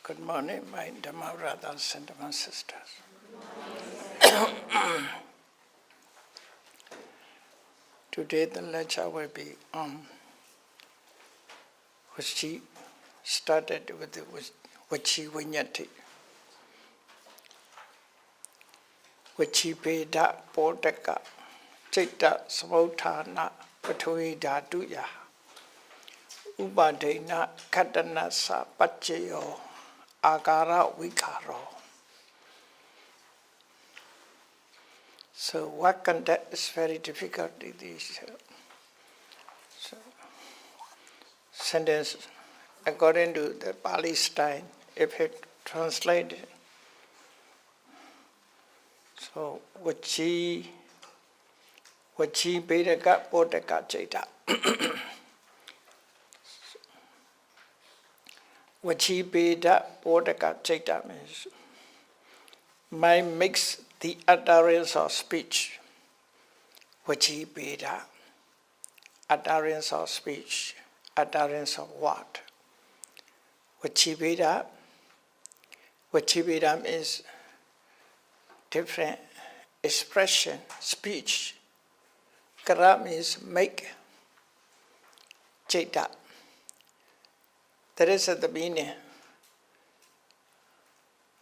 Good morning, my Dhamma brothers and Dhamma sisters. Today the lecture will be on Vachi, started with the Vachi Vinyati. Vachi Veda Potaka Chitta Samauthana Pathavi Dhatuya Upadena Khandhanasa Pachayo Akara Vikaro. So what content is very difficult in this sentence according to the Pali style, if it translated. So Vachi Vedaka Potaka Cheta. Vachi Veda Potaka Cheta means mind makes the utterance of speech. Vachi Veda, utterance of speech, utterance of what? Vachi Veda means different expression, speech. Kara means make. Cheta. That is the meaning.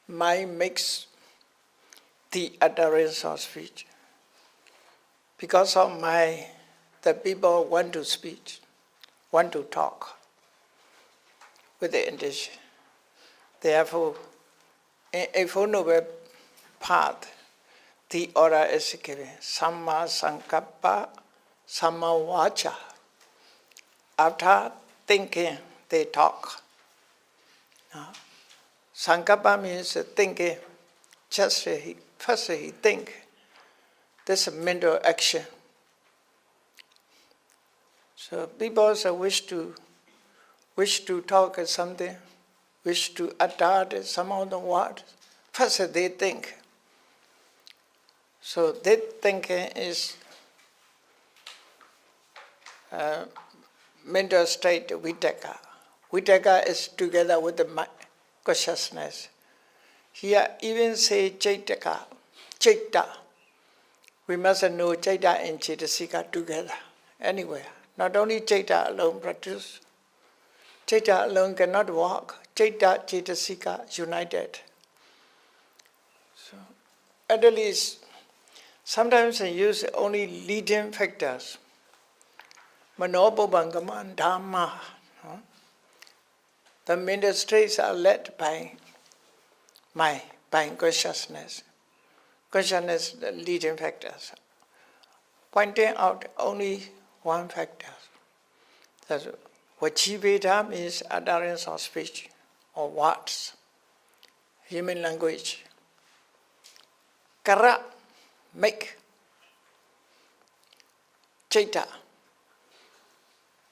Mind makes the utterance of speech. Because of mind, the people want to speak, want to talk with the intention. Therefore, in a Four Noble Path, the order is given. Samma Sankappa, Samma Vacha. After thinking, they talk. Sankappa means thinking. Just first he think. This is mental action. So people wish to talk something, wish to utter some of the words. First they think. So that thinking is mental state vitaka. Vitaka is together with the consciousness. Here even say chaitaka, chaita. We must know chaita and chaitasika together, anywhere. Not only chaita alone produce. Chaita alone cannot walk. Chaita, chaitasika united. So at least sometimes they use only leading factors. Manobobangama dhamma. The mental states are led by mind, by consciousness. Consciousness, the leading factors. Pointing out only one factor. That's Vachi Veda means utterance of speech or words, human language. Kara, make. Chaita,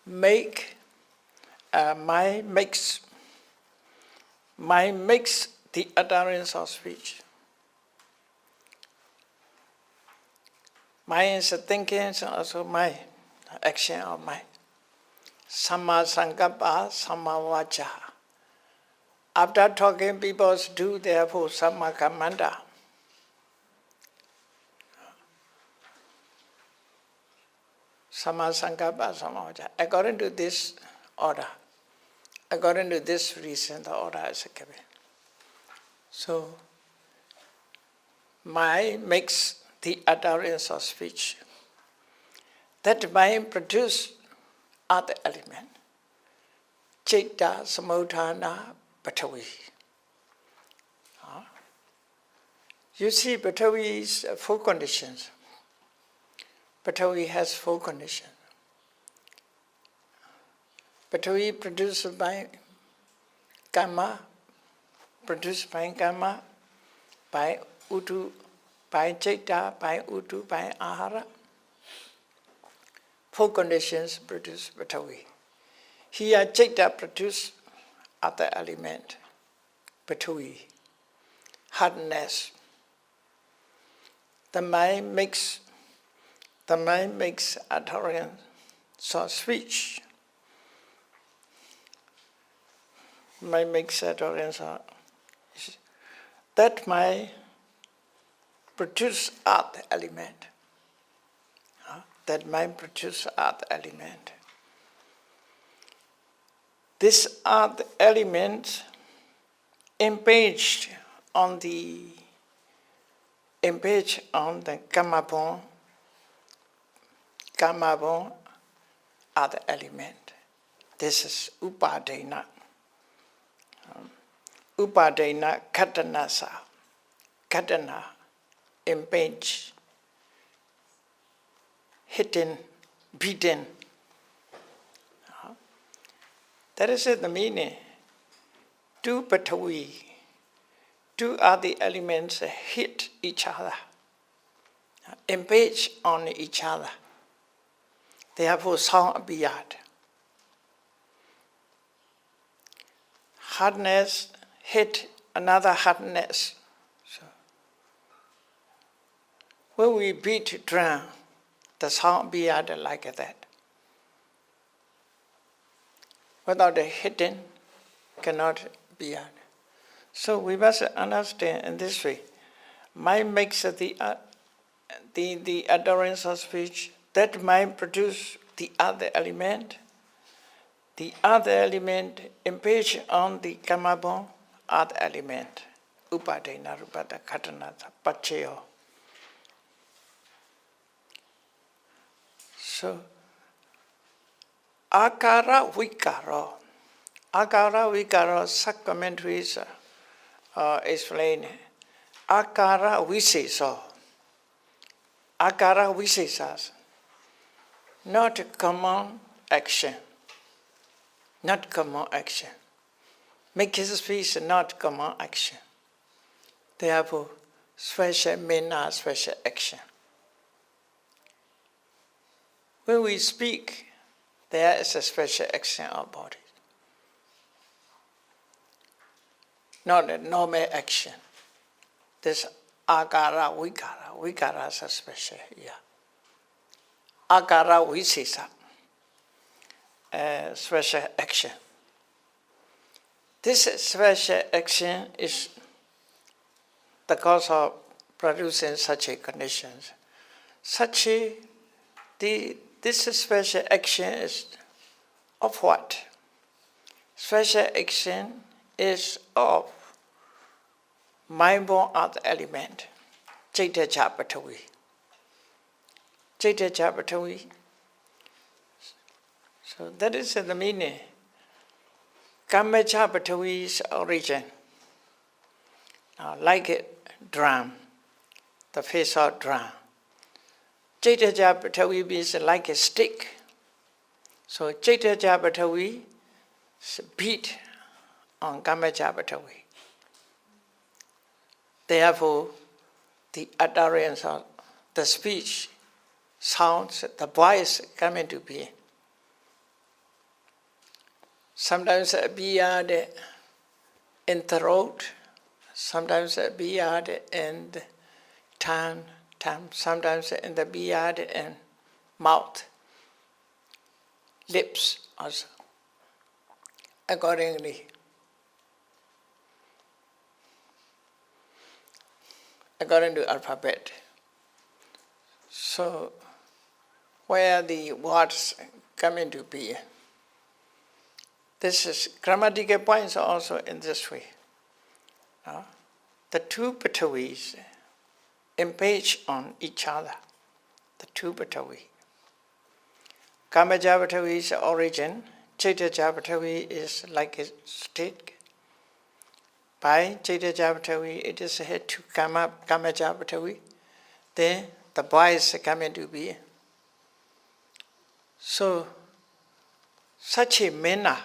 make. Mind makes the utterance of speech. Mind is thinking, also mind, action of mind. Samma Sankappa, Samma Vacha. After talking, people do therefore Samma Kammanta. Samma Sankappa, Samma Vacha. According to this order, according to this reason, the order is given. So, mind makes the utterance of speech. That mind produces other element. Chitta, Samauthana, Pathavi. You see, Pathavi is 4 conditions. Pathavi has 4 conditions. Pathavi produced by karma, by utu, by chaita, by utu, by ahara. 4 conditions produce Pathavi. Here chaita produce other element, Pathavi, hardness. The mind makes utterance, so speech. my mixer that might produce earth element. That might produce earth element. This earth element impinged on the Kamabon earth element. This is Upadana. Upadana Khandhanasa. Khandhana, impinge, hitting, beaten. That is the meaning. Two Patawi, two other elements hit each other, impinge on each other. Therefore, sound beyond. Hardness hit another hardness. So, when we beat drum, the sound beyond like that. Without the hitting, cannot be heard. So we must understand in this way. Mind makes the utterance of speech. That mind produce the other element. The other element impinge on the Kamabon other element. Upadana Rupata Khandhanasa Pacheyo. So Akara Vikara. Akara Vikara sub-commentaries explain Akara Visesa. Akara Visesas. Not common action. Not common action. Make his speech not common action. Therefore, special manner, special action. When we speak, there is a special action about it. Not a normal action. This akara vikara. Vikara is a special, yeah. Akara visesa. Special action. This special action is the cause of producing such a conditions. This special action is of what? Special action is of mind-born earth element, Chaitya Patawi. Chaitya Patawi. So that is the meaning. Kamacha Patawi's origin. Now, like a drum, the face of drum. Chaitya Patawi is like a stick. So Chaitya Patawi beat on Kamacha Patawi. Therefore, the utterance of the speech, sounds, the voice come into being. Sometimes beyond in throat, sometimes beyond in tongue, sometimes in the beard and mouth, lips also, accordingly. According to alphabet. So, where the words come into being. This is grammatical points also in this way. The two Patawis impinge on each other. The two Patawi. Kamaja Patawi's origin, Chaitya Patawi is like a stick. By Chaitya Patawi, it is had to come up Kamaja Patawi. Then the boys come into being. So, such a manner,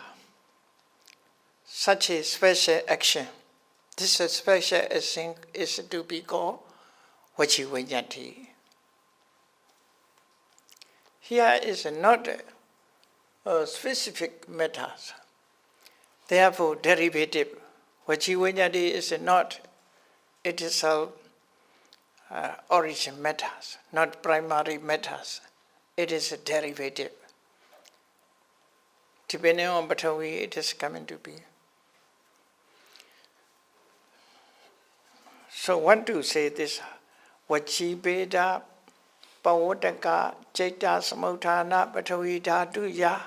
such a special action, this special action is to be called Vachivinyati. Here is not a specific matters. Therefore, derivative. Vachivinyati is not itself origin matters, not primary matters. It is a derivative. Depending on Batavi, it is coming to be. So want to say this, Vachibeda Pawotaka Chaita Samutana Patavi Dhatu Ya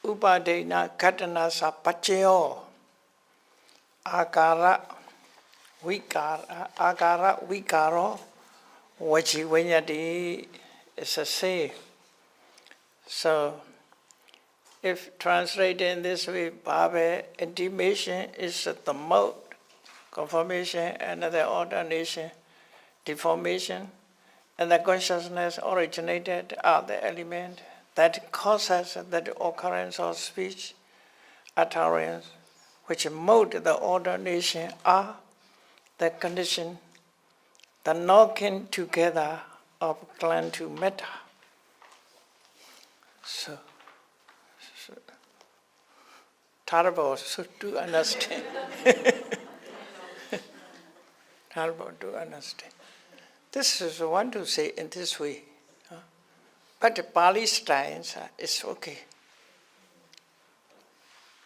Upadena Katanasa Pacheo Akara Vikaro Vachivinyati is a say. So if translated in this way, Bhava intimation is the mode, confirmation, another ordination, deformation, and the consciousness originated are the element that causes the occurrence of speech, utterance, which mode the ordination are the condition, the knocking together of clan to matter. So terrible to understand. Terrible to understand. This is one to say in this way. But the Pali style is okay.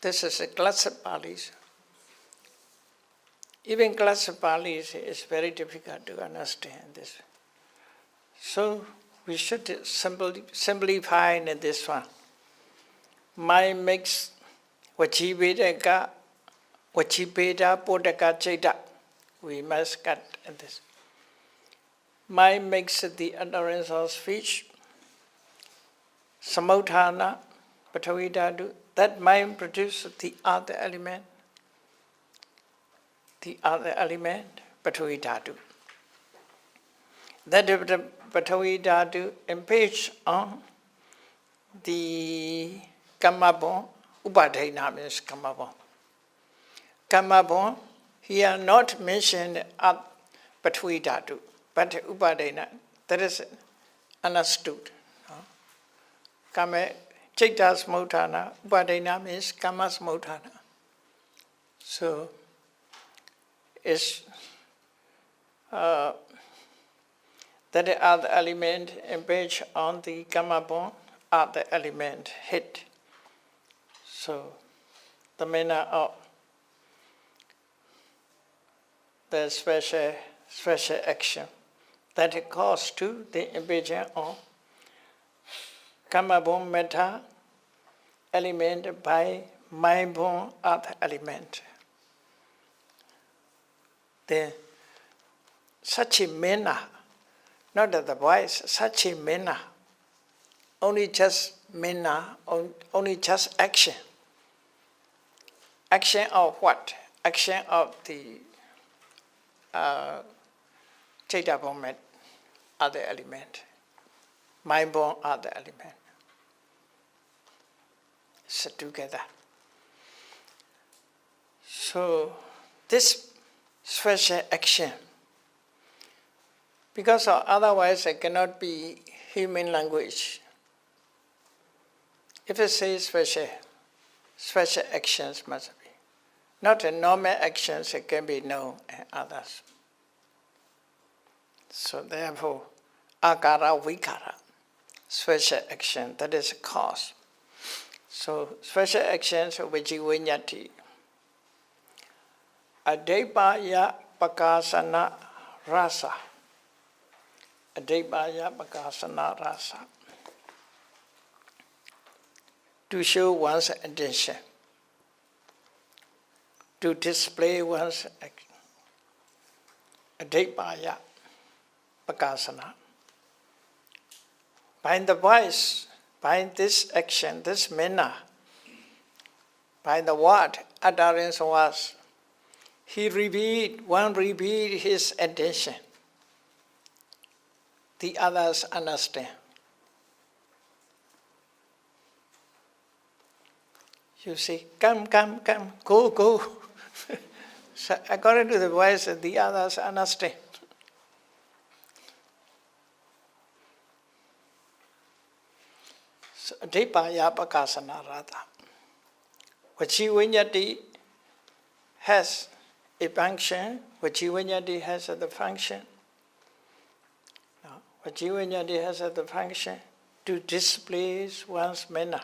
This is a classic Pali. Even classic Pali is very difficult to understand this. So we should simplify in this one. Mind makes Vachibeda Podaka Chaita. We must cut this. Mind makes the utterance of speech. Samudhana, Patavidadu. That mind produces the other element. The other element, Patavidadu. That Patavidadu impinges on the Kamabon. Upadhena means Kamabon. Kamabon, here not mentioned at Patvidhatu, but Upadhena, that is understood. Kama Chaita Smutana, Upadhena means Kama Smutana. So, it's that other element impinge on the Kamabon, other element hit. So, the manner of the special action that it caused to the impingement on Kamabon meta element by mind-born other element. Then such a manner, not that the voice, such a manner, only just manner, only just action. Action of what? Action of the Chaita-born other element, mind-born other element. Sit together. So this special action, because otherwise it cannot be human language. If it says special actions must be. Not in normal actions, it can be known and others. So therefore, akara vikara, special action, that is a cause. So special actions vijivinyati. Adebaya pakasana rasa. Adebaya pakasana rasa. To show one's intention, to display one's adebaya pakasana. By the voice, by this action, this manner, by the word, utterance was, one revealed his intention. The others understand. You say, come, go. So according to the voice, the others understand. So, Dipaya Pakasana Radha. Vachivinyati has a function. Vachivinyati has the function. Vachivinyati has the function to display one's manner.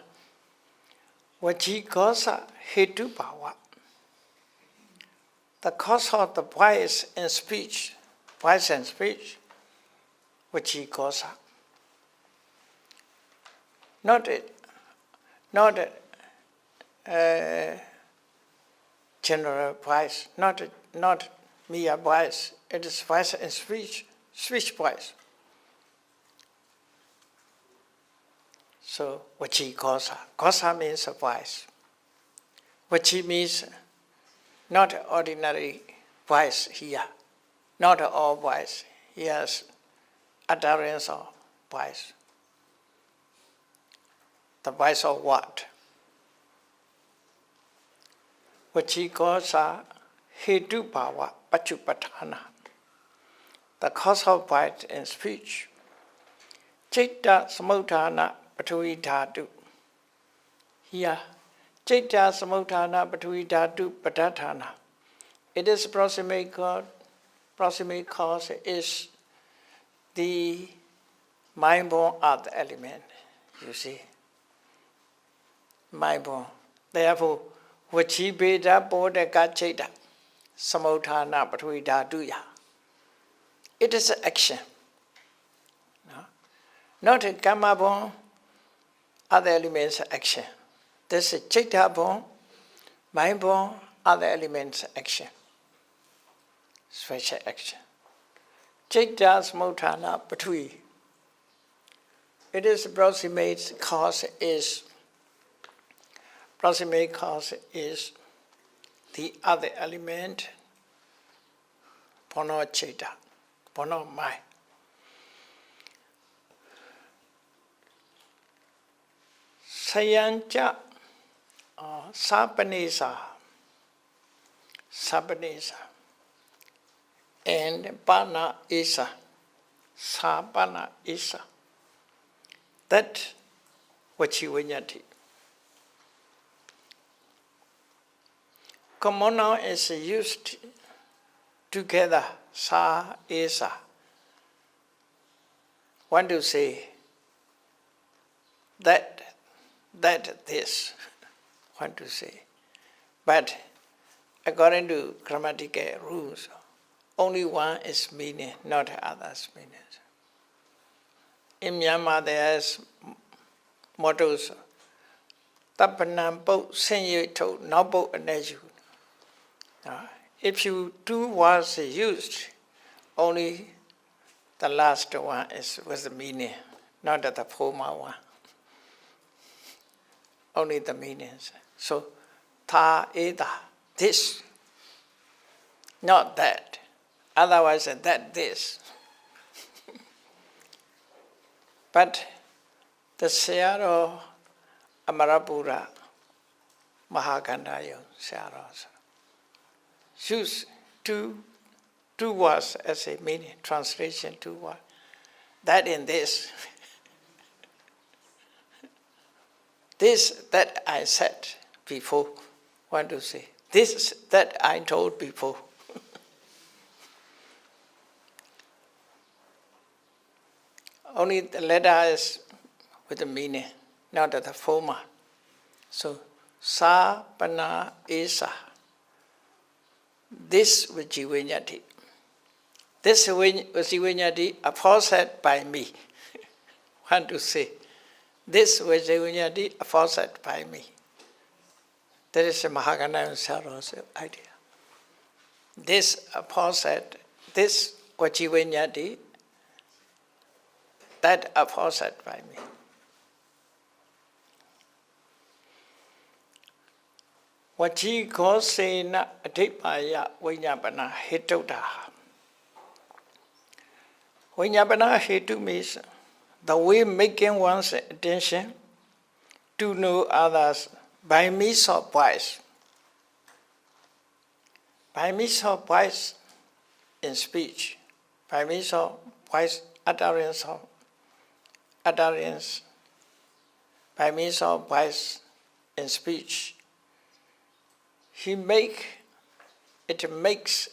Vachikosa hetu bhava. the cause of the voice and speech, vachi kosa. Not general voice, not mere voice. It is voice and speech voice. So vachi kosa. Kosa means a voice. Vachi means not ordinary voice here, not all voice. Yes, utterance of voice. The voice of what? Vachi kosa hetu bhava pachupatthana. The cause of voice and speech. Citta samudthana pathavi dhatu. Here, citta samudthana pathavi dhatu padathana. It is proximate cause is the mind-born earth element, you see. Mind-born. Therefore, vachi bheda bodhaka citta samudthana pathavi dhatuya. It is an action. No? Not a karma-born, other elements action. This is citta-born, mind-born, other elements action. Special action. Citta samudthana pathavi. It is proximate cause is the other element, bono citta, bono mind. Sayancha sapanesa and pana isa, sapana isa. That vachi vinyati. Common noun is used together, sa, isa. Want to say that, this, want to say. But according to grammatical rules, only one is meaning, not others meaning. In Myanmar there is mottos, Tapanam po senye to nabo aneju. If you two words used, only the last one is with the meaning, not the former one. Only the meanings. So, ta eda, this, not that. Otherwise, that, this. But the Sayadaw Amarapura Mahakandaya Sayadaw use two words as a meaning, translation, 2 words. That and this. This that I said before, want to say. This that I told before. Only the letter is with the meaning, not the former. So, sa, pana, isa. This vachi vinyati. This vachi vinyati aforesaid by me. Want to say. This vachi vinyati aforesaid by me. That is the Mahakandaya Sayadaw's idea. This aforesaid, this vachi vinyati, that aforesaid by me. Vachi kosena adhipaya vinyapana hetota. Vinyapana hetu means the way making one's attention to know others by means of voice. By means of voice in speech. By means of voice utterance, by means of voice in speech. It makes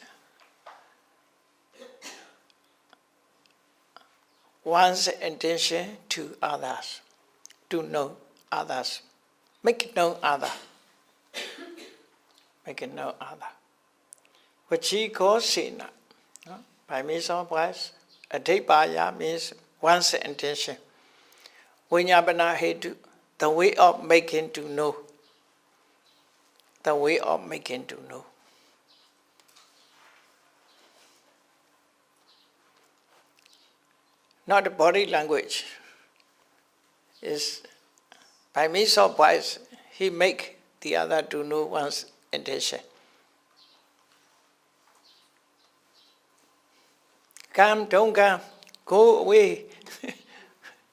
one's intention to others, to know others, make it known other, make it known other. Vachiko Sena. By means of voice, Adipaya means one's intention. Vinyapana hetu, the way of making to know. The way of making to know. Not the body language. Is by means of voice, he make the other to know one's intention. Come, don't come, go away.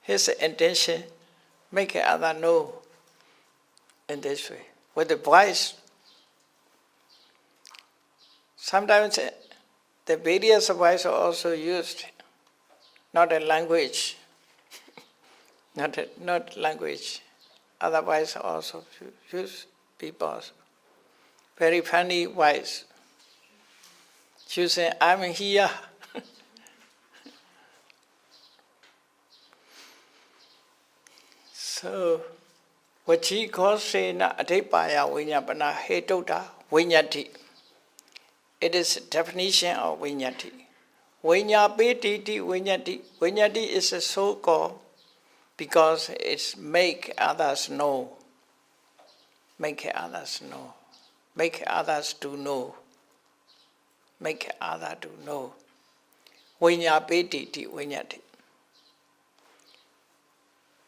His intention, make the other know in this way. With the voice, sometimes the various voices are also used, not a language, not language. Otherwise also use people. Very funny voice. You say, I'm here. So, Vachi Kosena Adipaya Vinyapana Hetota Vinyati. It is definition of Vinyati. Vinyapeti Vinyati. Vinyati is a so-called because it's make others know. Make others know. Make others to know. Make others to know. Vinyapeti Vinyati.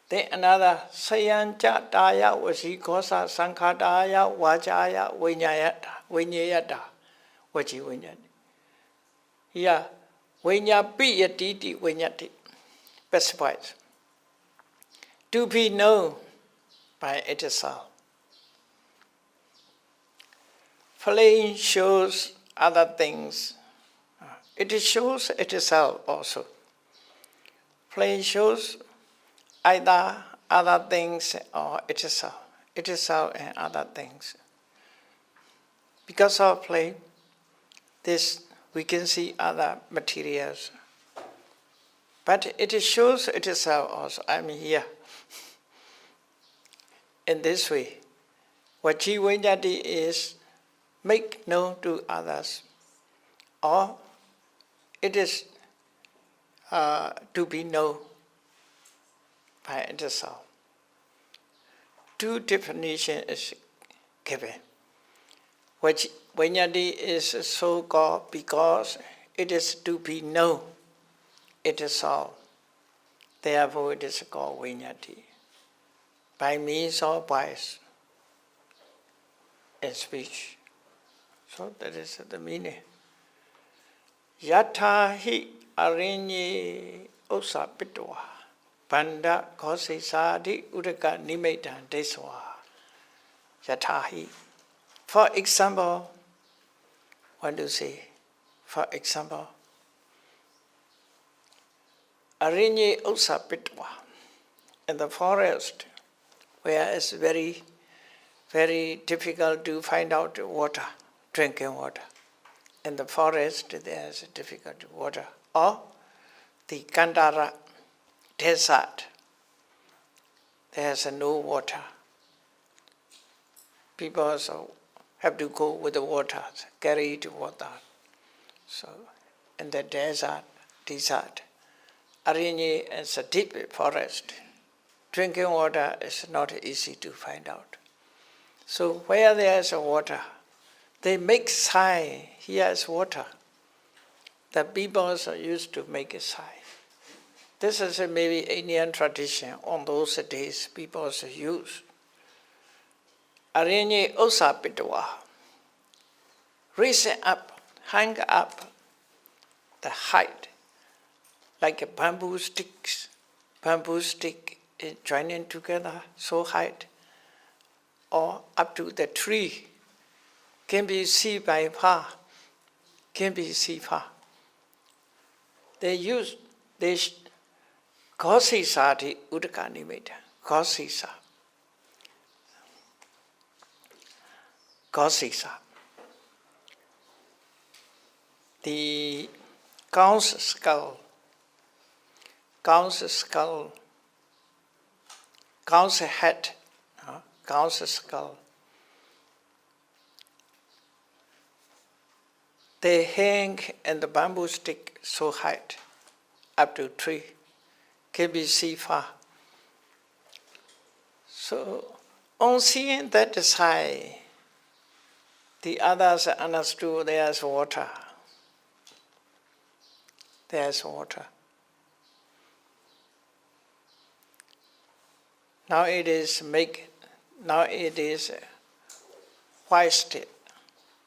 Then another Sayanja Daya Vachi Kosa Sankadaya Vajaya Vinyayata Vachi Vinyati. Here, Vinyapiyati Vinyati specifies. To be known by itself. Flame shows other things. It shows itself also. Flame shows either other things or itself and other things. Because of flame, this we can see other materials. But it shows itself also. I'm here. In this way, Vachi Vinyati is make known to others, or it is to be known by itself. Two definitions is given. Which Vinyati is so called because it is to be known itself. Therefore it is called Vinyati. By means of voice and speech. So that is the meaning. Yatha hi arinye usa pitwa. Banda kosi sadi udaka nimetan deswa. Yatahi. For example, what do you say? For example, arinye usa pitwa. In the forest, where it's very, very difficult to find out water, drinking water. In the forest, there's difficult water. Or the Kandara desert, there's no water. People also have to go with the water, carry it water. So, in the desert, Arinye is a deep forest. Drinking water is not easy to find out. So where there is water, they make sign, here is water. The people are used to make a sign. This is maybe Indian tradition. On those days, people also use. Arinye osa pitwa. Raise up, hang up the height, like a bamboo stick joining together so height, or up to the tree, can be seen by far, can be seen far. They use this Kosisa di Udakanimeta. Kosisa. The cow's skull, cow's head, cow's skull. they hang in the bamboo stick so height, up to 3 kbc far. So, on seeing that sign, the others understood there's water. There's water. Now it is hoisted,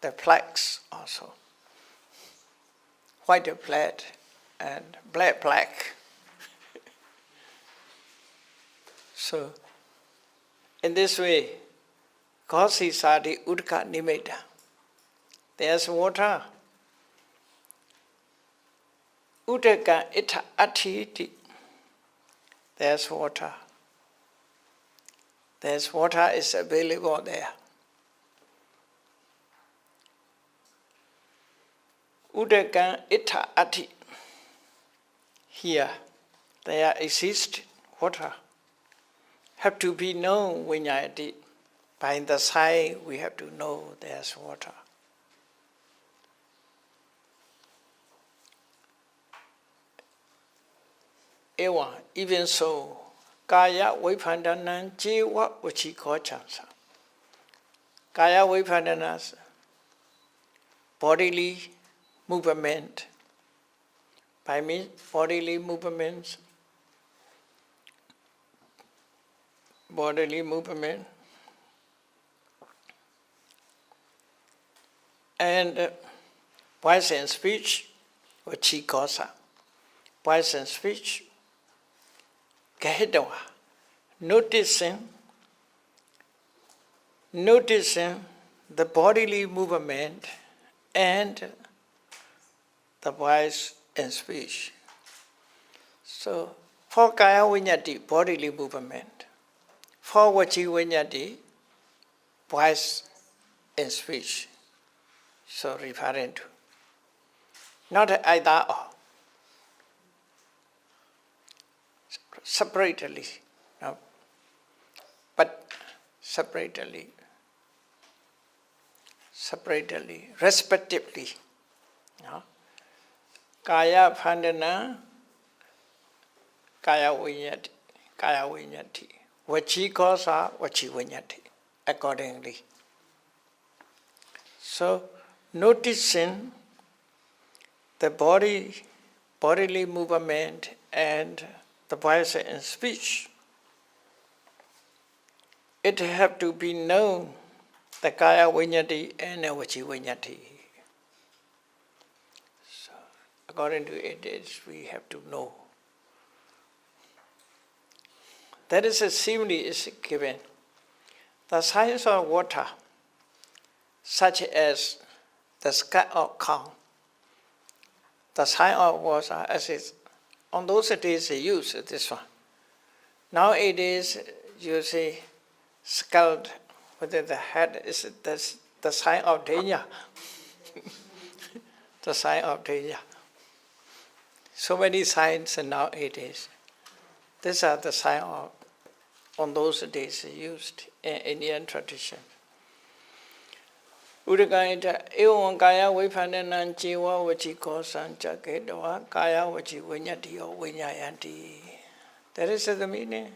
the flags also. White black and black. So, in this way, Kosi Sadi Udka Nimeda. There's water. Udaka ita atiti. There's water. There's water is available there. Udaka ita ati. Here, there exists water. Have to be known when I did. By the sign, we have to know there's water. Ewa, even so, Kaya Viphandanan Jiva Uchikochansa. Kaya Viphandanas, bodily movement. By means bodily movement, and voice and speech, Uchikosa. Voice and speech, Kahidawa, noticing the bodily movement and the voice and speech. So, for Kaya Vinyati, bodily movement. For Vachi Vinyati, voice and speech. So, referring to. Not either or. Separately, no, but separately, respectively. No? Kaya Phandana, Kaya Vinyati. Vachi kosa, Vachi Vinyati, accordingly. So, noticing the bodily movement and the voice and speech, it have to be known, the Kaya Vinyati and the Vachi Vinyati. So, according to it, we have to know. That is a simile is given. The science of water, such as the sky of calm, the sign of water, as is on those days they use this one. Now it is, you see, skulled within the head is the sign of danger. The sign of danger. So many signs now it is. These are the sign of, on those days used in Indian tradition. Udagaita ewan kaya viphandanan jiva vachi kosan chakedawa kaya vachi vinyati or vinyayanti. That is the meaning.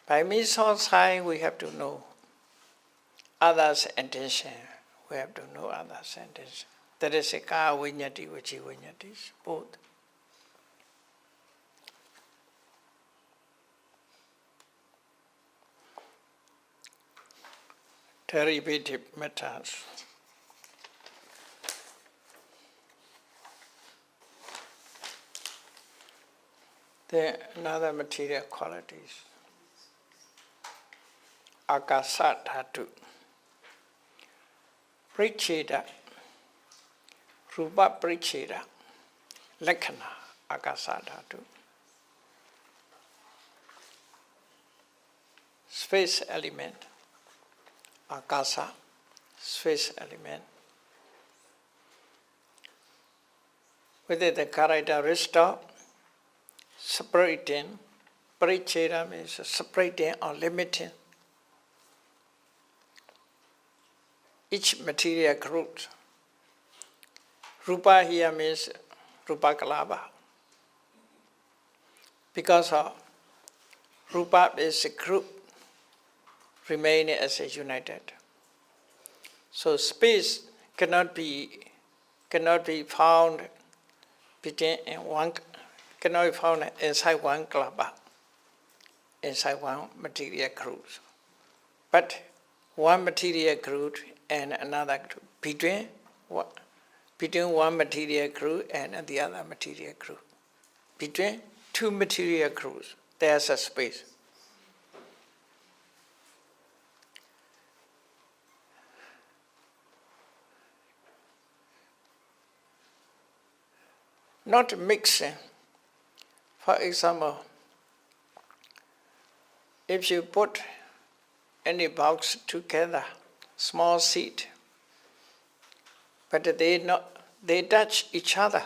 By means of sign we have to know others' intention. We have to know others' intention. That is a kaya vinyati vachi vinyati, both. Derivative methods. Then another material qualities. Akasa dhatu. Pricheda. Rupa pricheda. Lekhana. Akasa dhatu. Space element. Akasa. Space element. With it the characteristic separating, paricheda means separating or limiting each material group Rupa here means Rupa Kalaba. Because of Rupa is a group remaining as a united. So space cannot be found between one, cannot be found inside one Kalaba, inside one material group. But one material group and another group, between one material group and the other material group. Between two material groups, there's a space. Not mixing. For example, if you put any box together, small seed, but they touch each other,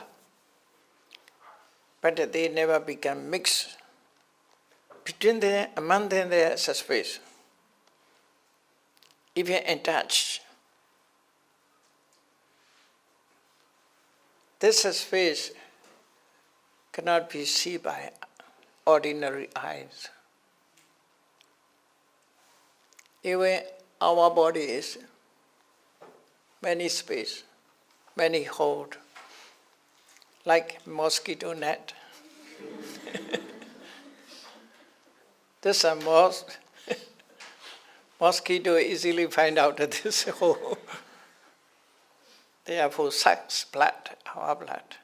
but they never become mixed. Between them, among them, there is a space. Even attached. This space cannot be seen by ordinary eyes. Even our body is many space, many hold, like mosquito net. This mosquito easily find out that this hole. Therefore sucks blood, our blood.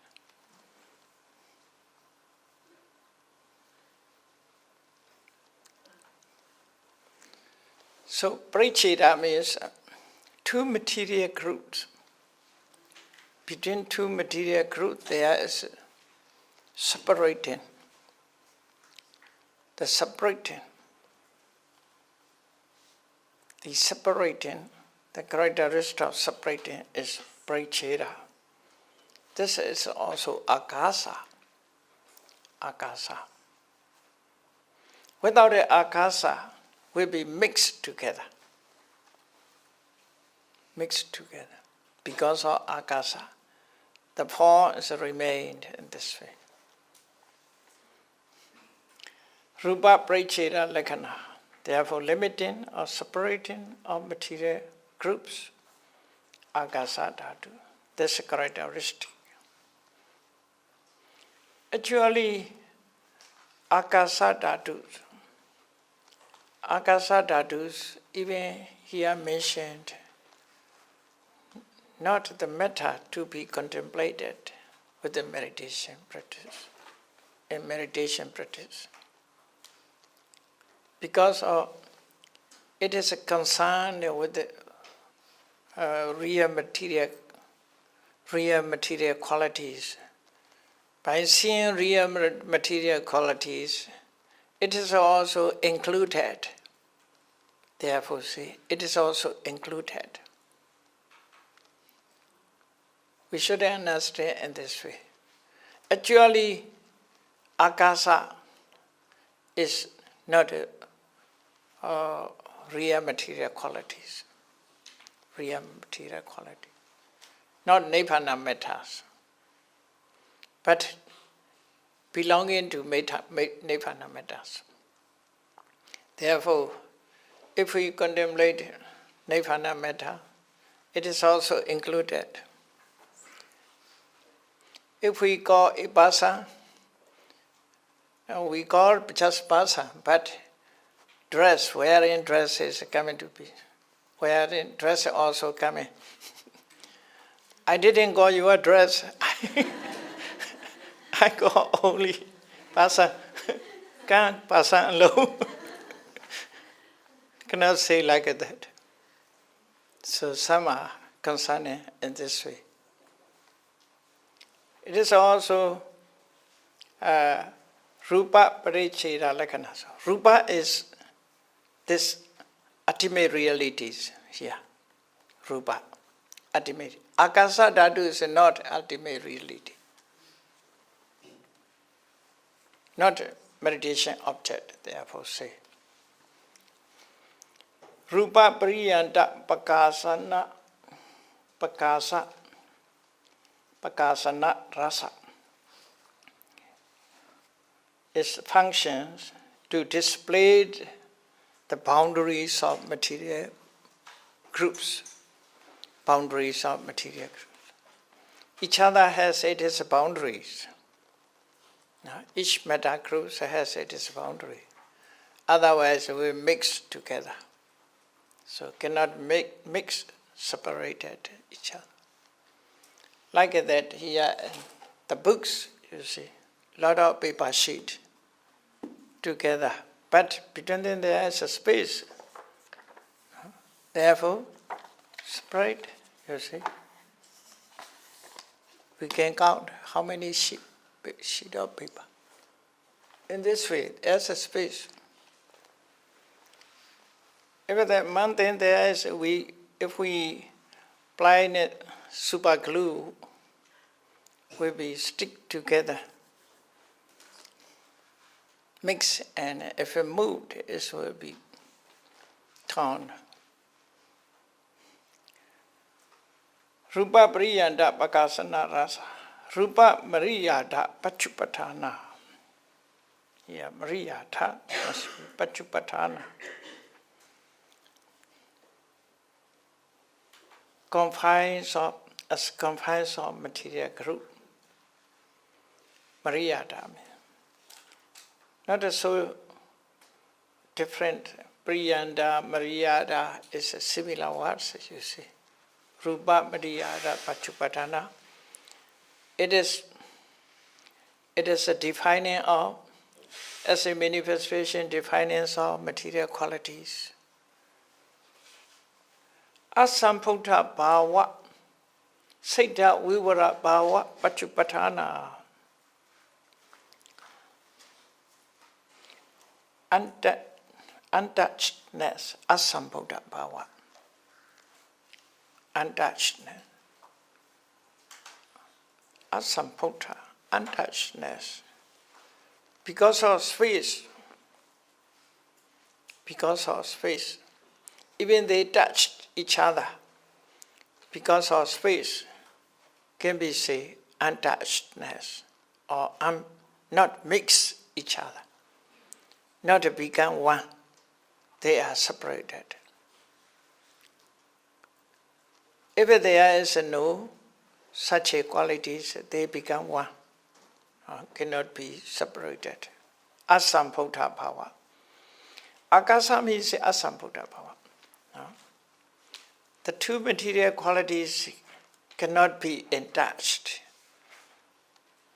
So Paricheta means two material groups. Between two material groups there is separating. The separating, the characteristic of separating is Paricheta. This is also Akasa. Akasa. Without the Akasa, will be mixed together. Mixed together. Because of Akasa, the form is remained in this way. Rupa Paricheta Lakkhana, therefore limiting or separating of material groups, Akasa Dhatu. That's a characteristic. Actually, Akasa Dhatus, even here mentioned, not the metta to be contemplated with the meditation practice, in meditation practice. Because it is a concern with the real material qualities. By seeing real material qualities, it is also included. Therefore, see, it is also included. We should understand in this way. Actually, Akasa is not real material qualities. Real material quality. Not Nibbana mettas, but belonging to Nibbana mettas. Therefore, if we contemplate Nibbana metta, it is also included. If we call it basa, we call just basa, but dress, wherein dress is coming to be, wherein dress also coming. I didn't call your dress. I call only basa. Can't basa alone. Cannot say like that. So some are concerning in this way. It is also Rupa Paricheta Lakkhana. Rupa is this ultimate realities here. Rupa, ultimate. Akasa Dhatu is not ultimate reality. Not a meditation object, therefore say. Rupa Priyanta Pakasana Pakasa Pakasana rasa. Its functions to display the boundaries of material groups. Boundaries of material groups. Each other has its boundaries. Each meta group has its boundary. Otherwise, we mix together. So cannot mix separated each other. Like that here, the books, you see, lot of paper sheet together. But between them there is a space. Therefore, separate, you see. We can count how many sheet of paper. In this way, there's a space. If the mountain there is, if we apply it super glue, will be stick together, mix, and if it moved, it will be torn. Rupa Priyanda Pakasana Rasa. Rupa Mariyada Pachupatana. Yeah, Mariyada Pachupatana. Confines of material group. Mariyada. Not so different. Priyanda, Mariyada is a similar words, as you see. Rupa Mariyada Pachupatana. It is a defining of, as a manifestation, defining of material qualities. Asamputta bhava, Siddha vivara bhava Pachupatana. Untouchedness, asamputta bhava. Untouchedness. Asamputta, untouchedness. Because of space, even they touched each other. Because of space, can be say untouchedness, or not mix each other, not become one. They are separated. If there is no such a qualities, they become one. Cannot be separated. Asamputta bhava. Akasa means asamputta bhava. The two material qualities cannot be attached,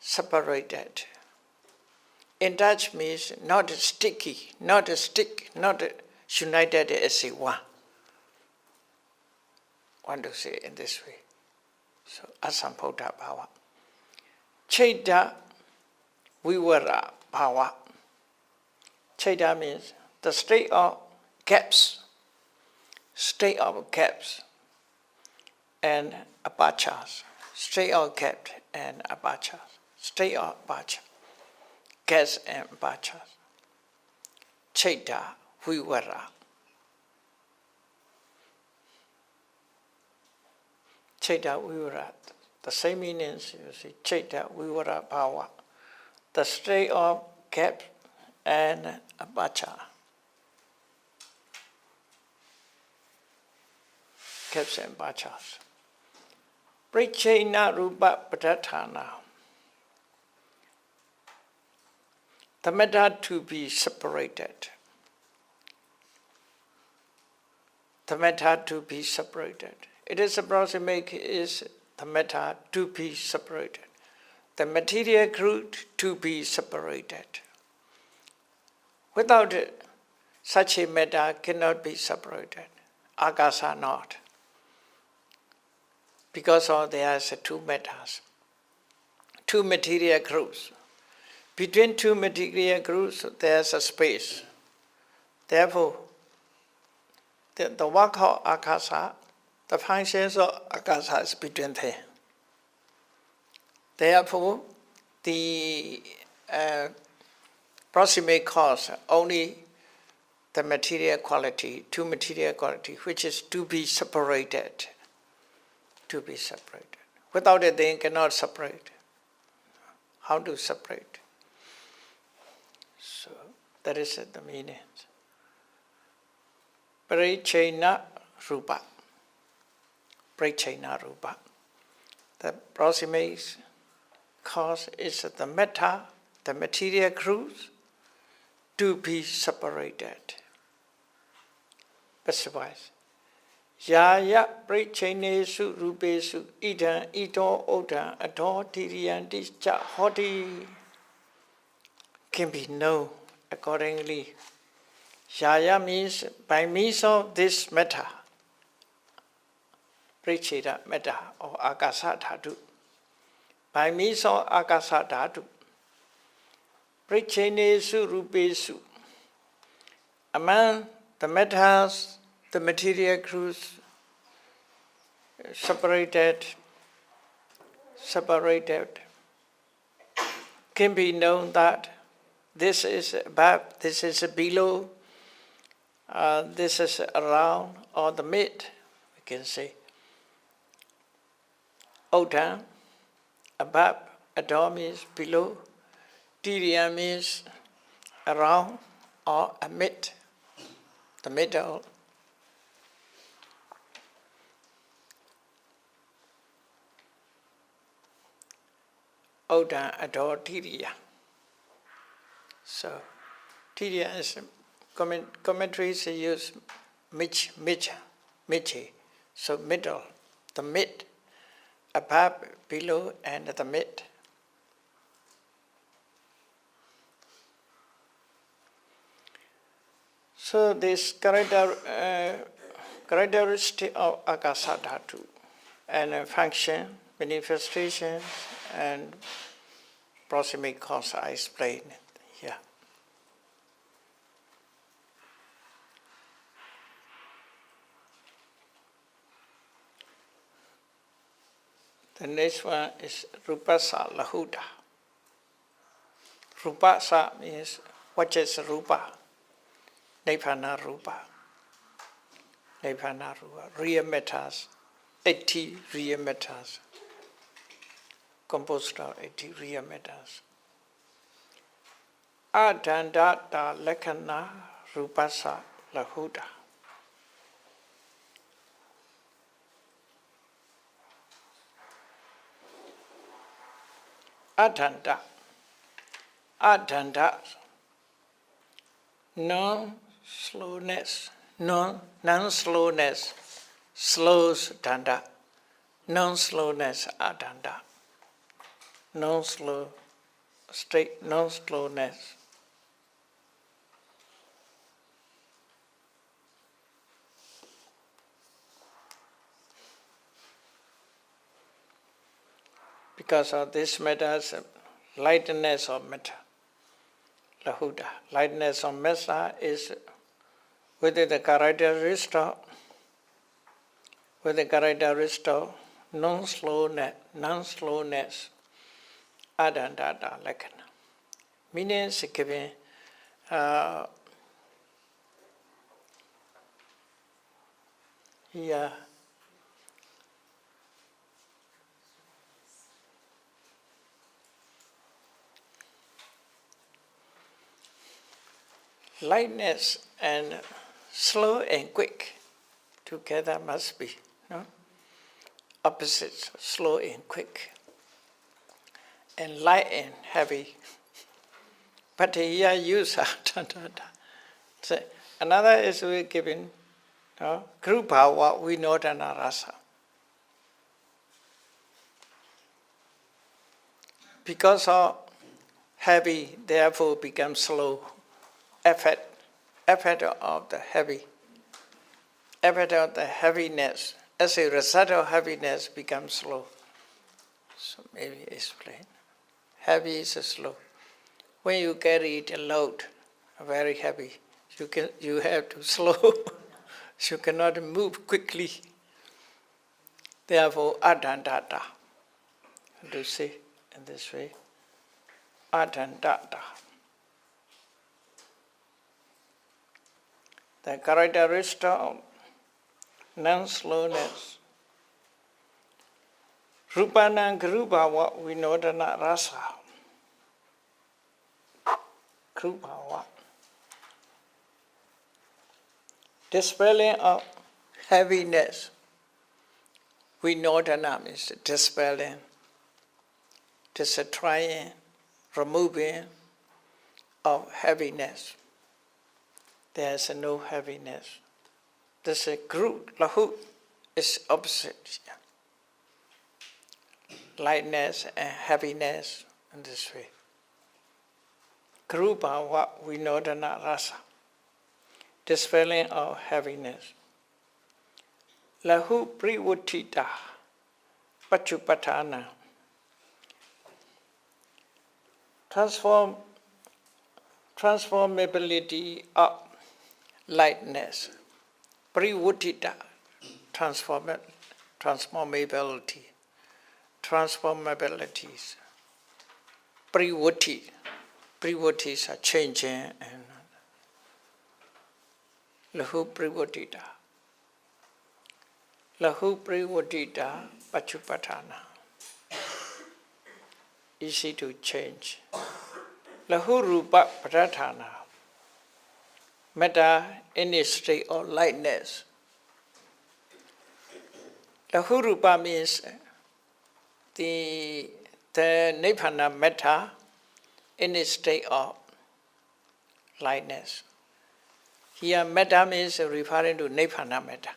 separated. Attached means not sticky, not a stick, not united as a one. Want to say in this way. So asamputta bhava. Chaita vivara bhava. Chaita means the state of gaps. State of gaps and apachas. State of gap and apachas. State of apacha. Gaps and apachas. Chaita vivara. Chaita vivara. The same meanings, you see, Chaita vivara bhava. The state of gap and apacha. Gaps and apachas. Prichena rupa padatana. The matter to be separated. The matter to be separated. It is approximate is the matter to be separated. The material group to be separated. Without it, such a matter cannot be separated. Akasa not. Because there are two matters, two material groups. Between two material groups, there is a space. Therefore, the work of akasa, the functions of akasa is between them. Therefore, the proximate cause only the material quality, two material quality, which is to be separated. To be separated. Without it, they cannot separate. How to separate? So that is the meaning. Parichena rupa. Parichena rupa. The proximate cause is the metta, the material growth, to be separated. Otherwise, Yaya Parichenesu Rupesu Ida Ito Oda Ado Tiriyanti Cha Hoti can be known accordingly. Yaya means by means of this metta, Paricheda metta or Akasa Dhatu. By means of Akasa Dhatu, Parichenesu Rupesu, among the mettas, the material growth separated, can be known that this is above, this is below, this is around, or the mid, we can say. Oda, above, Adho means below, Tiriya means around or amid, the middle. Oda Adho Tiriya. So, Tiriya is commentaries use michi, so middle, the mid, above, below, and the mid. So this characteristic of Akasa Dhatu and function, manifestation, and proximate cause I explained here. The next one is Rupasa Lahuta. Rupasa means what is Rupa? Nibbana Rupa. Nibbana Rupa. Real mettas, 80 real mettas. Composed of 80 real mettas. Adandata Lakana Rupasa Lahuta. Adanda. Adanda. Non-slowness. Non-slowness. Slows danda. Non-slowness adanda. Non-slow state, non-slowness. Because of this metter's lightness of matter, lahuta. Lightness of matter is within the characteristic, non-slowness, adandata lakana. Meaning is given here. Lightness and slow and quick together must be, no? Opposites, slow and quick, and light and heavy. But here use so another is we given, no? Krupa, what we know than rasa. Because of heavy, therefore becomes slow. Effort of the heaviness, as a result of heaviness becomes slow. So maybe explain. Heavy is slow. When you carry it a load, very heavy, you have to slow. You cannot move quickly. Therefore, adandata. To say in this way, adandata. The characteristic of non-slowness, Rupanang Krupawa Vinodana Rasa. Krupawa. Dispelling of heaviness. Vinodana means dispelling, destroying, removing of heaviness. There is no heaviness. This is group, lahu is opposite. Lightness and heaviness in this way. Krupa wa vinodana rasa. Dispelling of heaviness. Lahu privutita pachupatana. Transformability of lightness. Privutita, transformability. Transformabilities. Privutis are changing and lahu privutita. Lahu privutita pachupatana. Easy to change. Lahu rupa pratana. Metta in its state of lightness. Lahu rupa means the Nibbana metta in its state of lightness. Here metta means referring to Nibbana metta.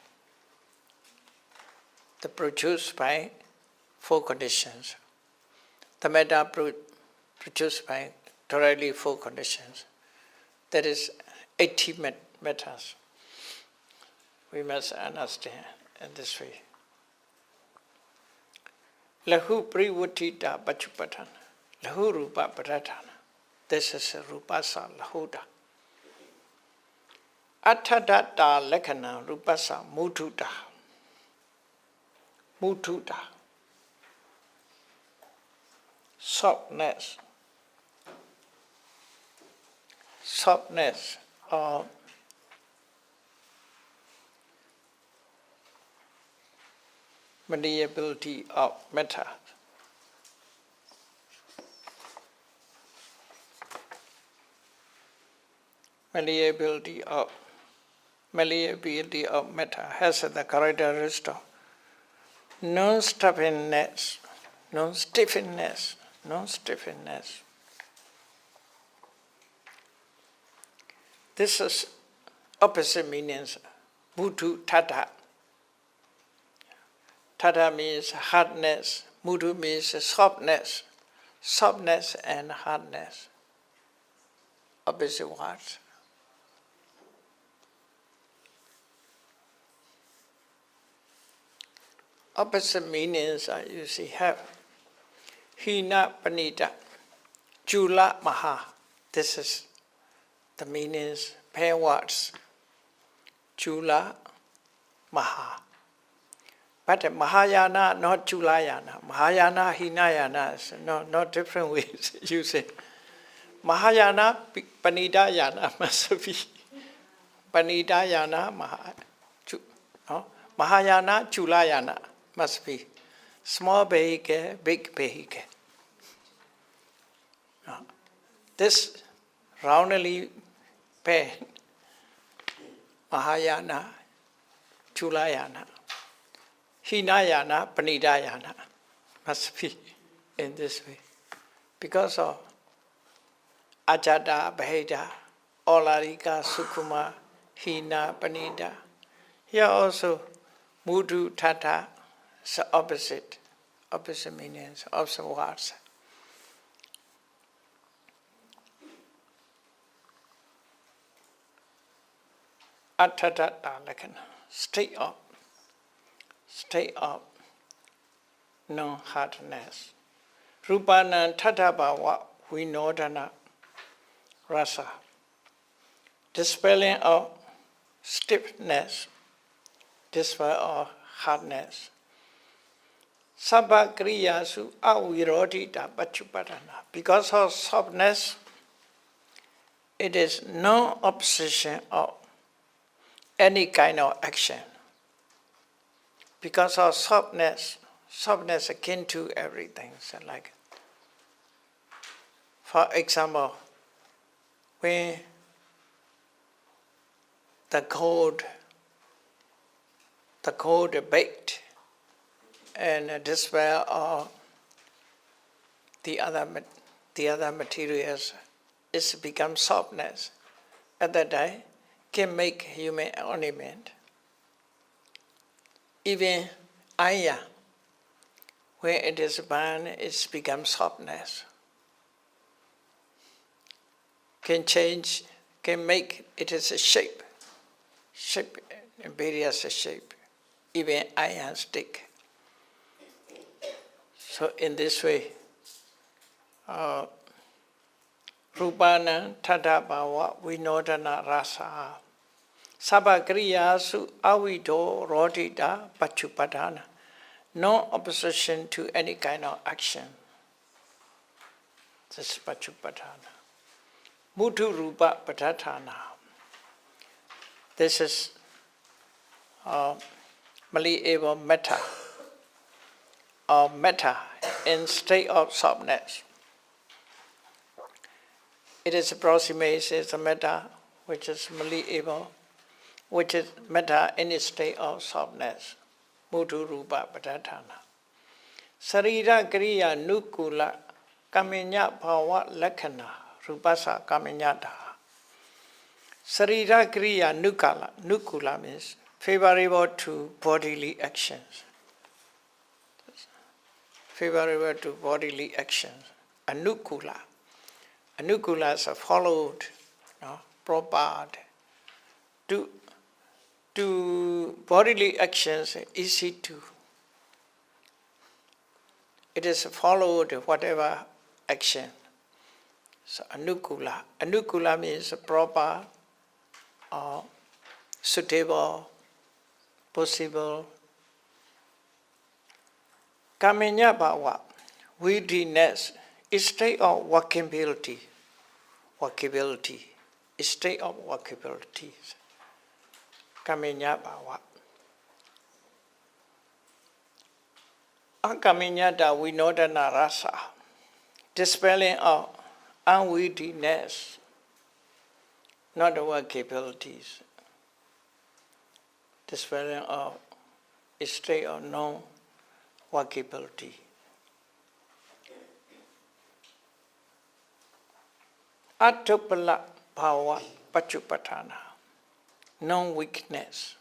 The produced by 4 conditions. The metta produced by directly 4 conditions. That is 80 mettas. We must understand in this way. Lahu privutita pachupatana. Lahu rupa pratana. This is rupasa lahuda. Attadatta lekana rupasa mututa. Mututa. Softness. Softness or malleability of matter. Malleability of matter has the characteristic of non-stiffness. This is opposite meanings. Mutu tata. Tata means hardness. Mutu means softness. Softness and hardness. Opposite words. Opposite meanings you see have hina panita, chula maha. This is the meanings, pair words. Chula maha. But Mahayana, not Chulayana. Mahayana, Hinayana is not different ways using. Mahayana, Panidayana must be. Panidayana, Mahayana, Chulayana must be. Small vehicle, big vehicle. This roundly pair, Mahayana, Chulayana, Hinayana, Panidayana must be in this way. Because of Ajada, Bheda, Olarika, Sukuma, Hina, Panida. Here also Mudu, Tata is opposite meanings, opposite words. Attadatta lakana, state of non-hardness. Rupanan tatabhava vinodana rasa. Dispelling of stiffness, dispel of hardness. Sabha kriyasu avirodhita pachupatana. Because of softness, it is no opposition of any kind of action. Because of softness, softness akin to everything. So like, for example, when the cold baked and despair of the other materials, it's become softness. At that time, can make human ornament. Even iron, when it is burned, it becomes softness. Can change, can make it is a shape, various shape, even iron stick. So in this way, Rupana Tata Bhava Vinodana Rasa Sabhakriya Su Avido Rodita Pachupadana. No opposition to any kind of action. This is Pachupadana. Mutu Rupa Patatana. This is Mali Eva Metta, or metta in state of softness. It is approximates as a metta, which is Mali Eva, which is metta in a state of softness. Mutu Rupa Patatana. Sarira Kriya Nukula Kaminya Bhava Lakana Rupasa Kaminyata. Sarira Kriya Nukula means favorable to bodily actions. Favorable to bodily actions. Anukula. Anukulas are followed, proper to bodily actions, easy to. It is followed whatever action. So anukula. Anukula means proper, suitable, possible. Kaminya bhava, wittiness, is state of workability. Workability, is state of workability. Kaminya bhava. Akaminyata vinodana rasa, dispelling of unwittiness, not the workabilities. Dispelling of a state of non-workability. Atopala bhava pachupatana, non-weakness.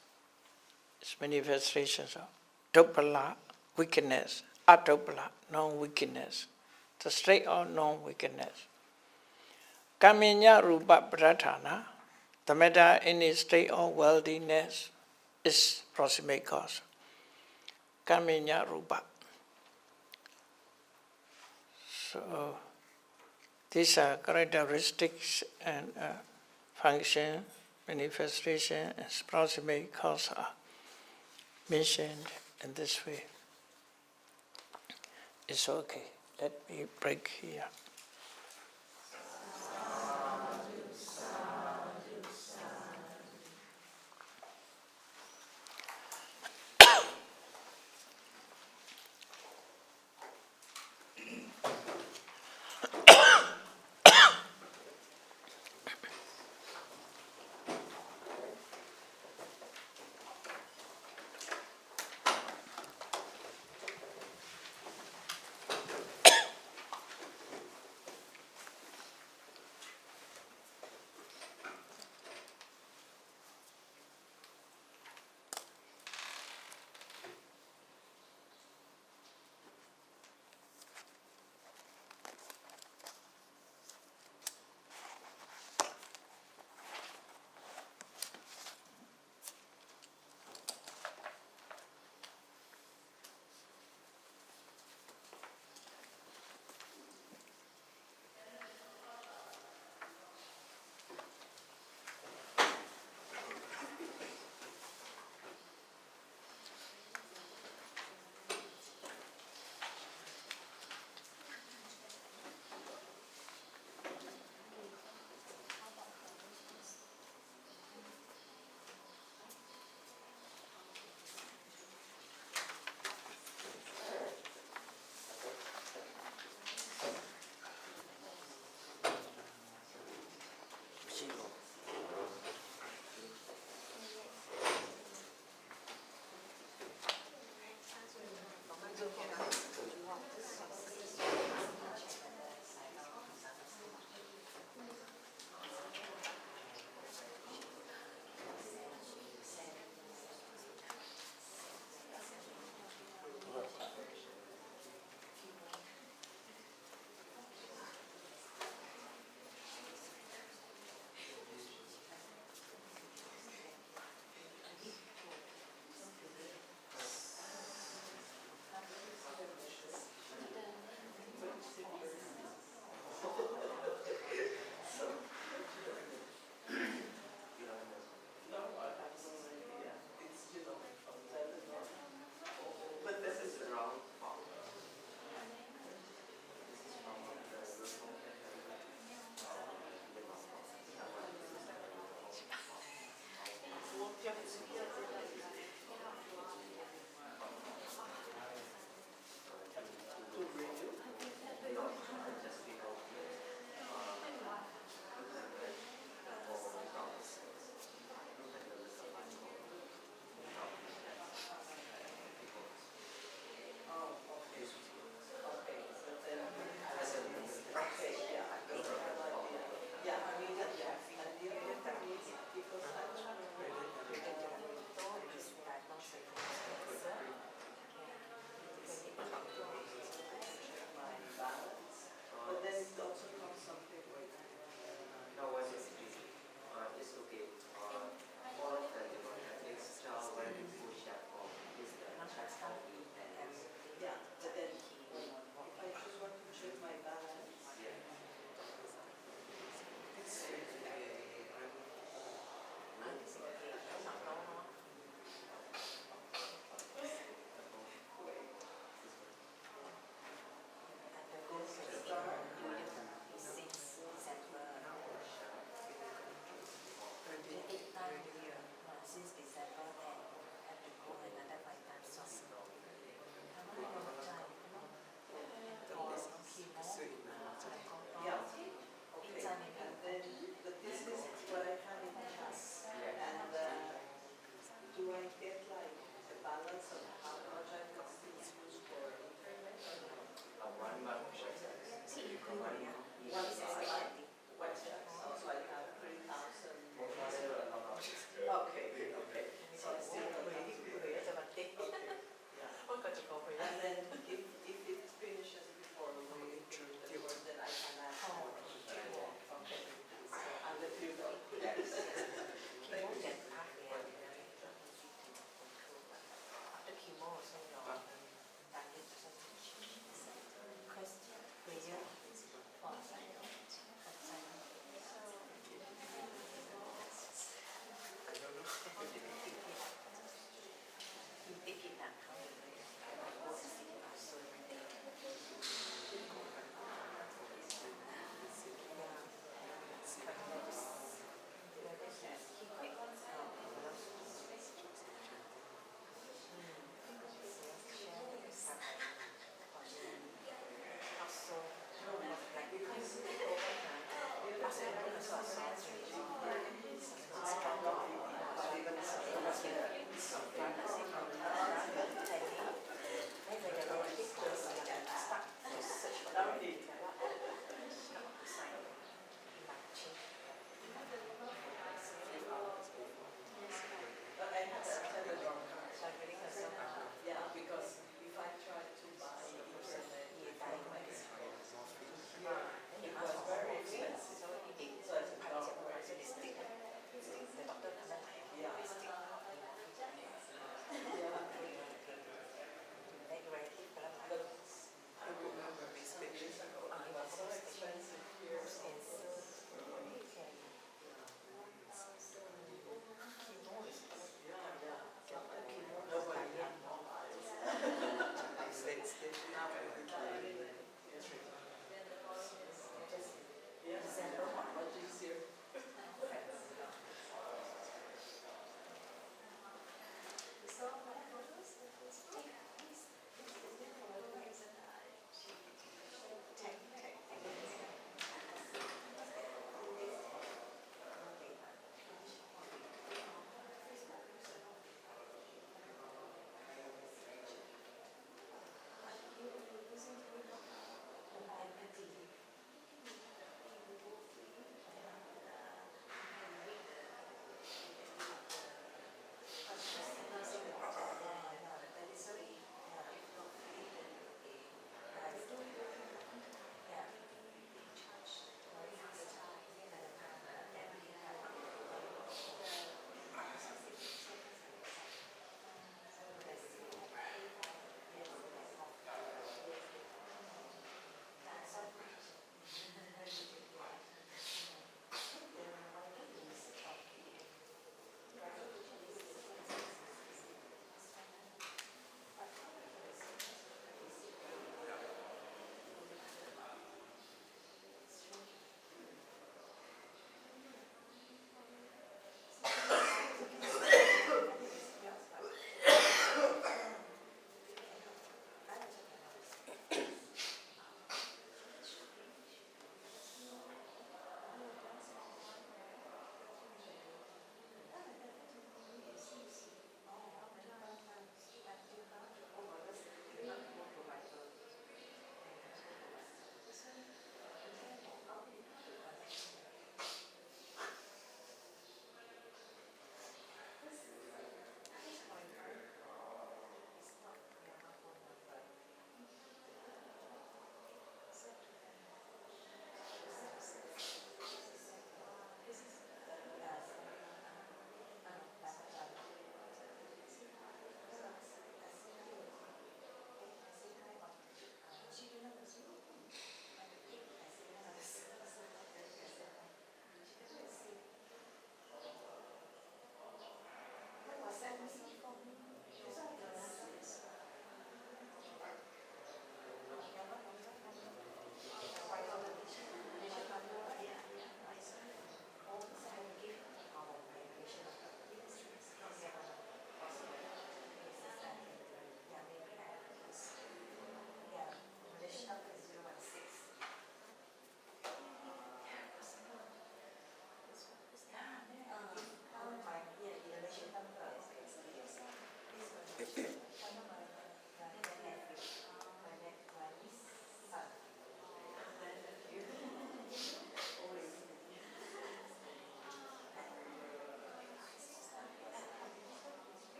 It's manifestations of topala, weakness, atopala, non-weakness, the state of non-weakness. Kaminya rupa pratana, the metta in a state of worldliness, is proximate cause. Kaminya rupa. So these are characteristics and function, manifestation, and proximate cause are mentioned in this way. It's okay. Let me break here.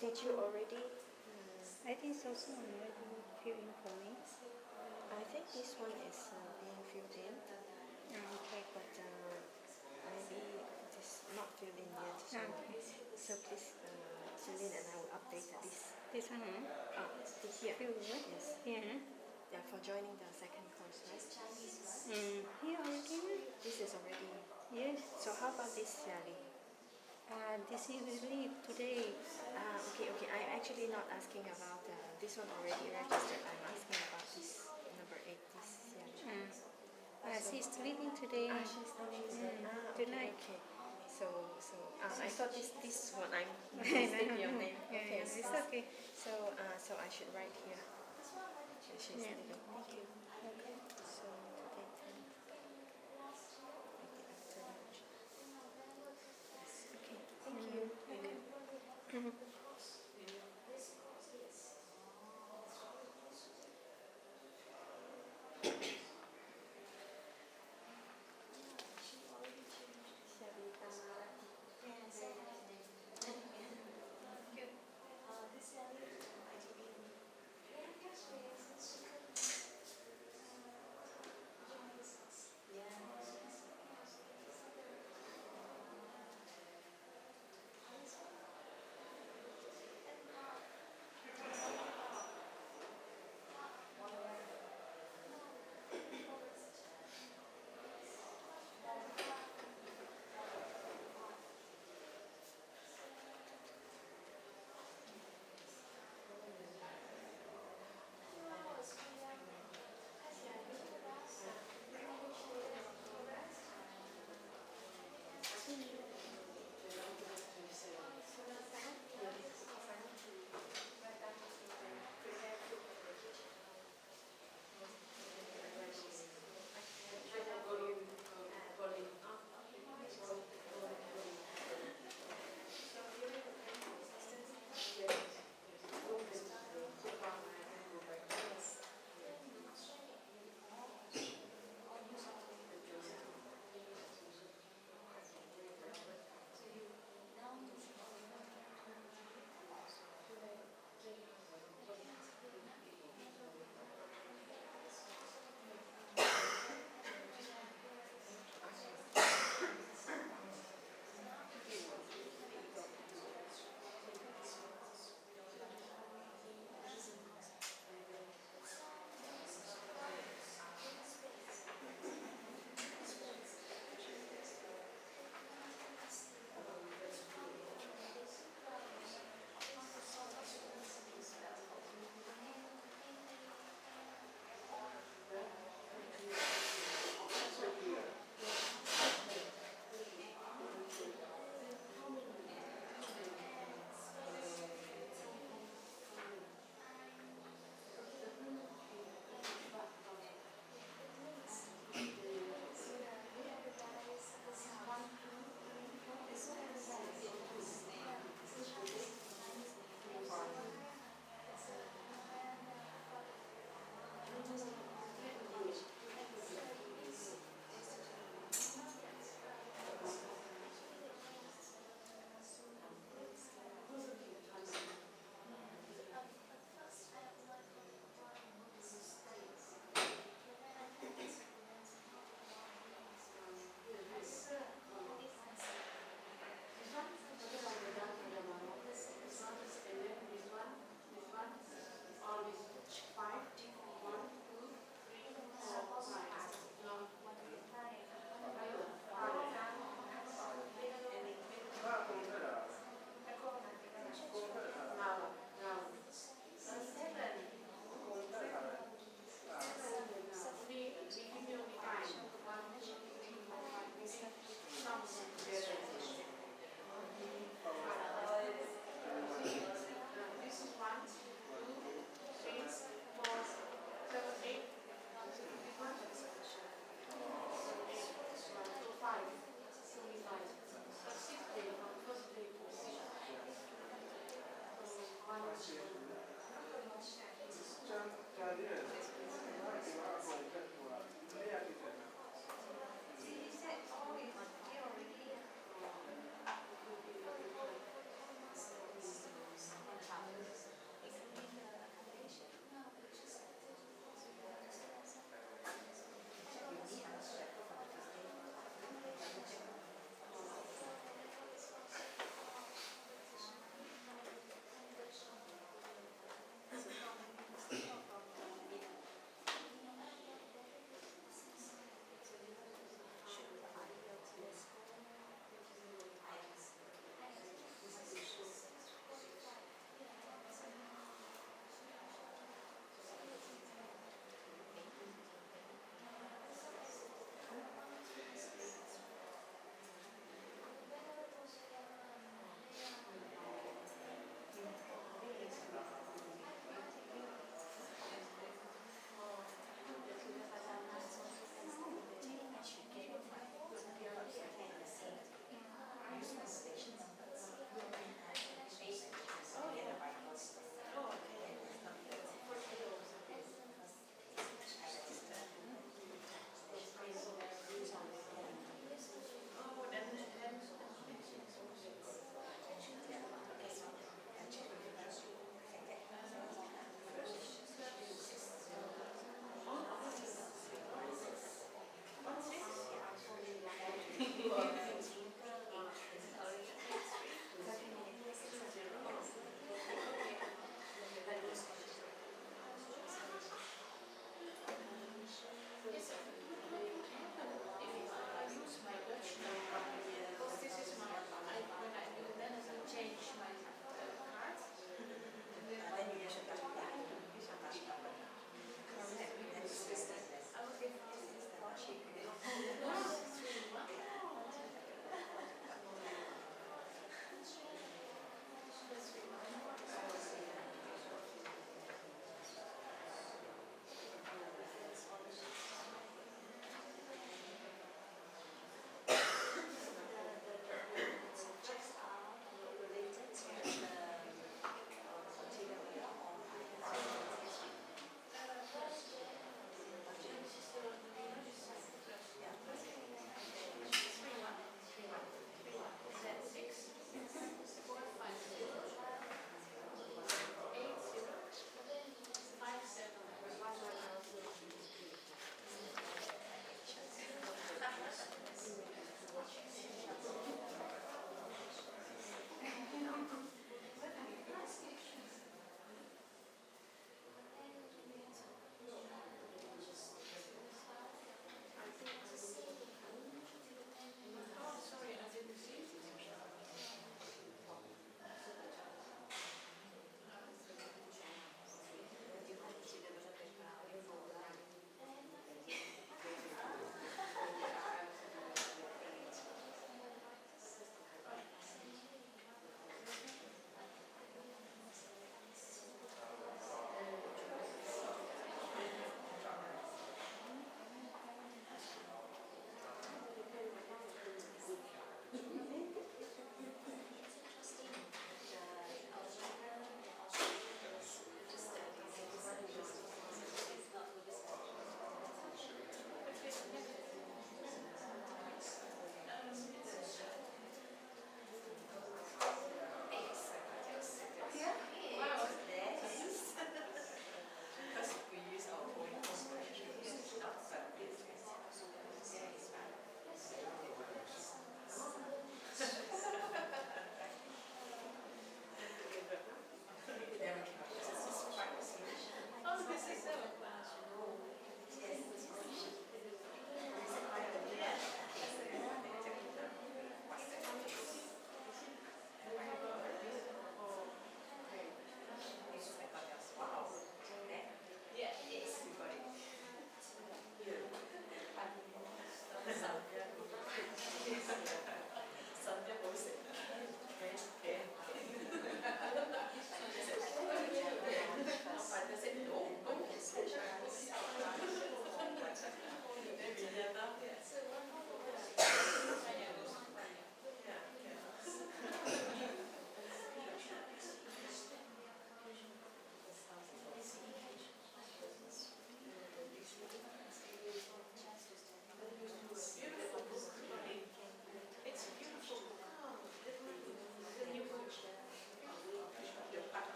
Did you already? I think so soon already fill in for me. I think this one is being filled in, Okay. but maybe it is not filled in yet. So, Okay. so please fill in, and I will update this. This one, This here. fill what? Yes. Yeah. Yeah, for joining the second course, right? Here already? This is already. Yes. So how about this, Sally? This is leave today. Okay. I'm actually not asking about this one already registered. I'm asking about this number 8. This Sally. She's leaving today. She's leaving tonight. Okay. So I thought this one I'm mistaking your name. Yeah, Okay, it's okay. So I should write here. She's leaving.